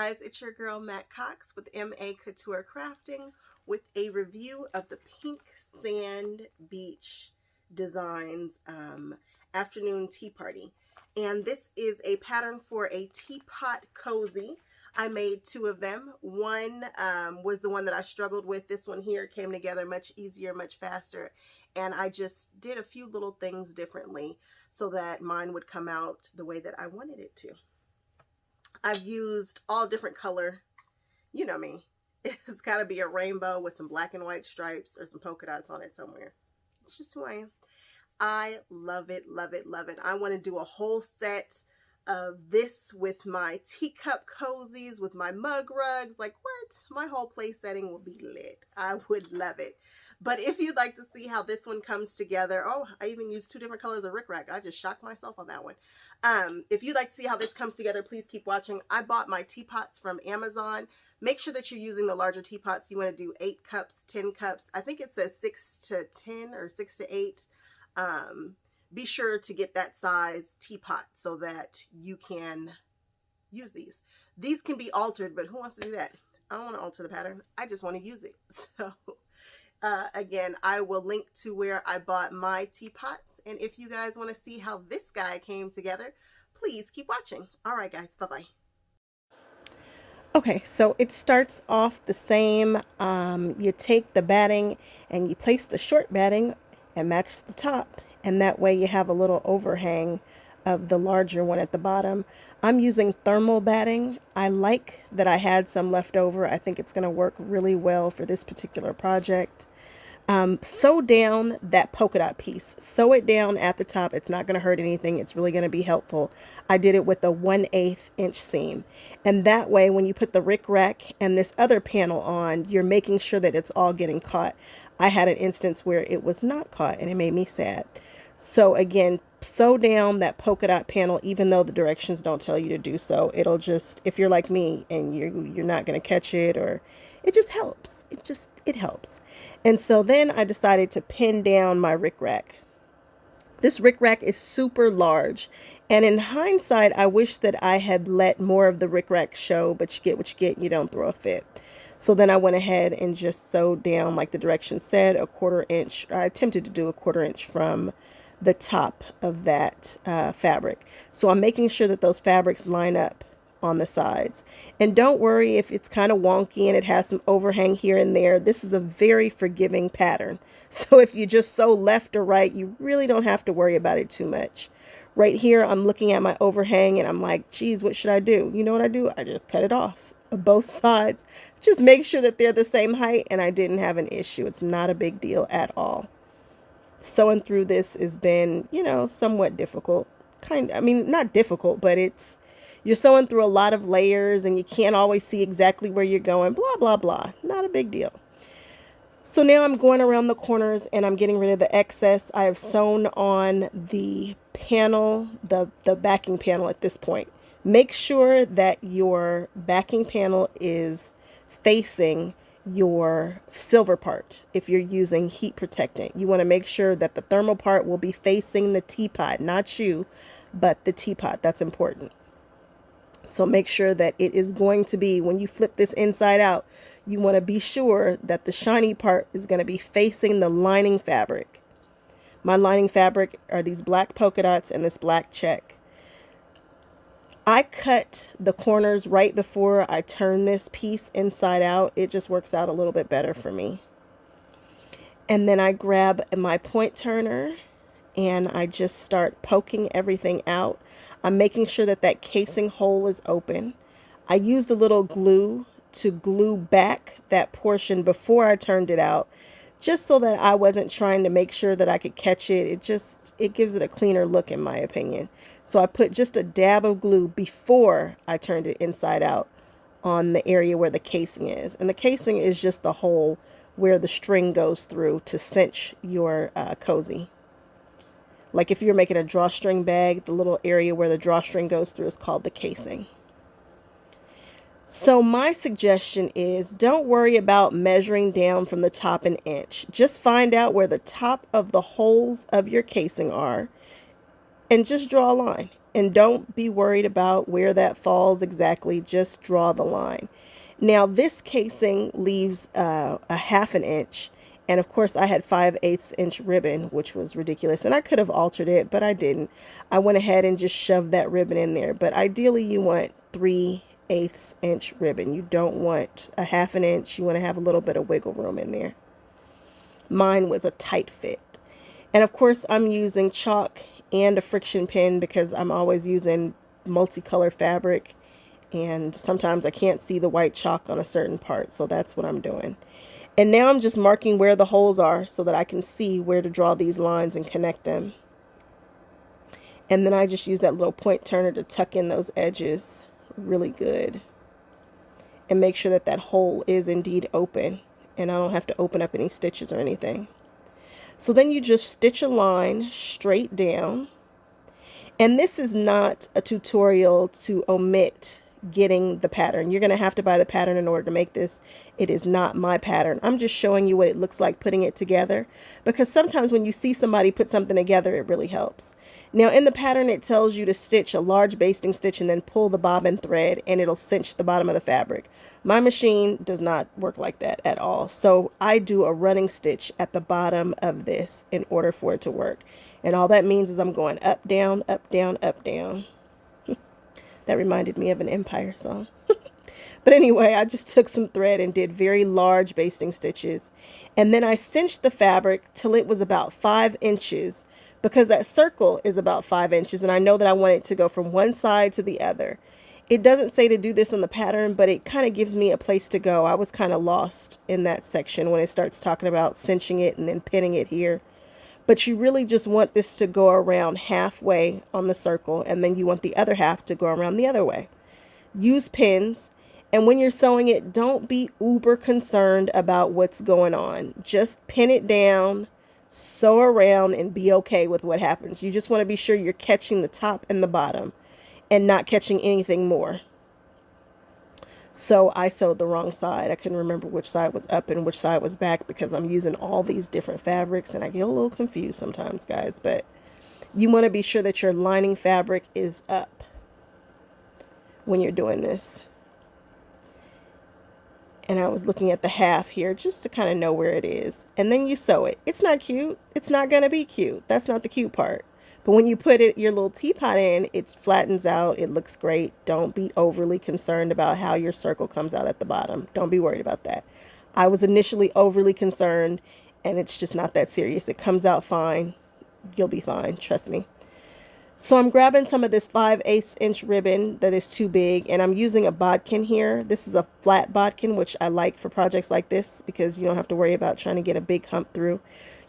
guys, it's your girl Matt Cox with MA Couture Crafting with a review of the Pink Sand Beach Designs Afternoon Tea Party. And this is a pattern for a teapot cozy. I made two of them. One was the one that I struggled with. This one here came together much easier, much faster. And I just did a few little things differently so that mine would come out the way that I wanted it to. I've used all different color, you know me. It's got to be a rainbow with some black and white stripes or some polka dots on it somewhere. It's just who I am. I love it, love it, love it. I want to do a whole set of this with my teacup cozies, with my mug rugs. Like what? My whole place setting will be lit. I would love it. But if you'd like to see how this one comes together, oh, I even used two different colors of rickrack. I just shocked myself on that one. If you'd like to see how this comes together, please keep watching. I bought my teapots from Amazon. Make sure that you're using the larger teapots. You want to do 8 cups, 10 cups. I think it says 6 to 10 or 6 to 8. Be sure to get that size teapot so that you can use these. These can be altered, but who wants to do that? I don't want to alter the pattern. I just want to use it. So again, I will link to where I bought my teapots. And if you guys want to see how this guy came together, please keep watching. All right, guys. Bye-bye. Okay, so it starts off the same. You take the batting and you place the short batting and match the top. And that way you have a little overhang of the larger one at the bottom. I'm using thermal batting. I like that I had some left over. I think it's going to work really well for this particular project. Sew down that polka dot piece. Sew it down at the top. It's not going to hurt anything. It's really going to be helpful. I did it with a 1/8 inch seam. And that way, when you put the rickrack and this other panel on, you're making sure that it's all getting caught. I had an instance where it was not caught and it made me sad. So again, sew down that polka dot panel, even though the directions don't tell you to do so. It'll just, if you're like me and you're not going to catch it, or it just helps. It helps. And so then I decided to pin down my rickrack. This rickrack is super large. And in hindsight, I wish that I had let more of the rickrack show, but you get what you get and you don't throw a fit. So then I went ahead and just sewed down, like the directions said, a 1/4 inch. I attempted to do a 1/4 inch from the top of that fabric. So I'm making sure that those fabrics line up on the sides. And don't worry if it's kind of wonky and it has some overhang here and there. This is a very forgiving pattern. So if you just sew left or right, you really don't have to worry about it too much. Right here, I'm looking at my overhang and I'm like, geez, what should I do? You know what I do? I just cut it off of both sides. Just make sure that they're the same height, and I didn't have an issue. It's not a big deal at all. Sewing through this has been, you know, somewhat difficult. I mean, not difficult, but you're sewing through a lot of layers and you can't always see exactly where you're going, blah, blah, blah. Not a big deal. So now I'm going around the corners and I'm getting rid of the excess. I have sewn on the panel, the backing panel at this point. Make sure that your backing panel is facing your silver part. If you're using heat protectant, you want to make sure that the thermal part will be facing the teapot, not you, but the teapot. That's important. So make sure that it is going to be, when you flip this inside out, you want to be sure that the shiny part is going to be facing the lining fabric. My lining fabric are these black polka dots and this black check. I cut the corners right before I turn this piece inside out. It just works out a little bit better for me. And then I grab my point turner and I just start poking everything out. I'm making sure that that casing hole is open. I used a little glue to glue back that portion before I turned it out, just so that I wasn't trying to make sure that I could catch it. It gives it a cleaner look, in my opinion. So I put just a dab of glue before I turned it inside out on the area where the casing is. And the casing is just the hole where the string goes through to cinch your cozy. Like if you're making a drawstring bag, the little area where the drawstring goes through is called the casing. So my suggestion is, don't worry about measuring down from the top an inch. Just find out where the top of the holes of your casing are and just draw a line. And don't be worried about where that falls exactly. Just draw the line. Now this casing leaves a half an inch. And of course I had 5/8 inch ribbon, which was ridiculous. And I could have altered it, but I didn't. I went ahead and just shoved that ribbon in there. But ideally you want 3/8 inch ribbon. You don't want a half an inch. You want to have a little bit of wiggle room in there. Mine was a tight fit. And of course I'm using chalk and a friction pen because I'm always using multicolor fabric, and sometimes I can't see the white chalk on a certain part, so that's what I'm doing. And now I'm just marking where the holes are so that I can see where to draw these lines and connect them. And then I just use that little point turner to tuck in those edges really good and make sure that that hole is indeed open and I don't have to open up any stitches or anything. So then you just stitch a line straight down. And this is not a tutorial to omit getting the pattern. You're going to have to buy the pattern in order to make this. It is not my pattern. I'm just showing you what it looks like putting it together, because sometimes when you see somebody put something together, it really helps. Now in the pattern, it tells you to stitch a large basting stitch and then pull the bobbin thread and it'll cinch the bottom of the fabric. My machine does not work like that at all. So I do a running stitch at the bottom of this in order for it to work. And all that means is I'm going up, down, up, down, up, down. That reminded me of an Empire song. But anyway, I just took some thread and did very large basting stitches. And then I cinched the fabric till it was about 5 inches, because that circle is about 5 inches. And I know that I want it to go from one side to the other. It doesn't say to do this on the pattern, but it kind of gives me a place to go. I was kind of lost in that section when it starts talking about cinching it and then pinning it here. But you really just want this to go around halfway on the circle, and then you want the other half to go around the other way. Use pins, and when you're sewing it, don't be uber concerned about what's going on. Just pin it down, sew around, and be okay with what happens. You just want to be sure you're catching the top and the bottom and not catching anything more. So I sewed the wrong side. I couldn't remember which side was up and which side was back because I'm using all these different fabrics and I get a little confused sometimes, guys. But you want to be sure that your lining fabric is up when you're doing this. And I was looking at the half here just to kind of know where it is. And then you sew it. It's not cute. It's not going to be cute. That's not the cute part. But when you put your little teapot in, it flattens out. It looks great. Don't be overly concerned about how your circle comes out at the bottom. Don't be worried about that. I was initially overly concerned, and it's just not that serious. It comes out fine. You'll be fine. Trust me. So I'm grabbing some of this 5/8 inch ribbon that is too big, and I'm using a bodkin here. This is a flat bodkin, which I like for projects like this because you don't have to worry about trying to get a big hump through.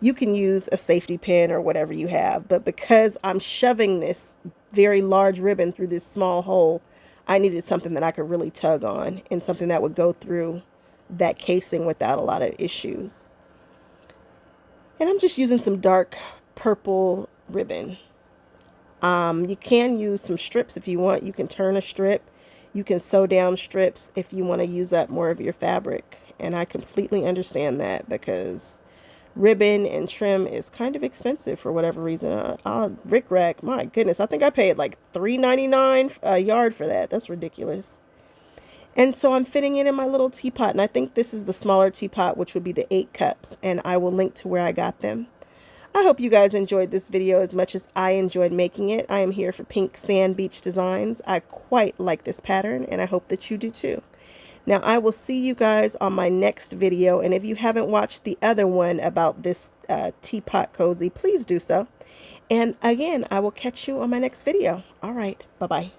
You can use a safety pin or whatever you have, but because I'm shoving this very large ribbon through this small hole, I needed something that I could really tug on and something that would go through that casing without a lot of issues. And I'm just using some dark purple ribbon. You can use some strips if you want. You can turn a strip. You can sew down strips if you want to use up more of your fabric. And I completely understand that because ribbon and trim is kind of expensive for whatever reason. Rickrack, my goodness, I think I paid like $3.99 a yard for that. That's ridiculous. And so I'm fitting it in my little teapot, and I think this is the smaller teapot, which would be the 8 cups, and I will link to where I got them. I hope you guys enjoyed this video as much as I enjoyed making it. I am here for Pink Sand Beach Designs. I quite like this pattern, and I hope that you do too. Now, I will see you guys on my next video, and if you haven't watched the other one about this teapot cozy, please do so. And again, I will catch you on my next video. All right, bye-bye.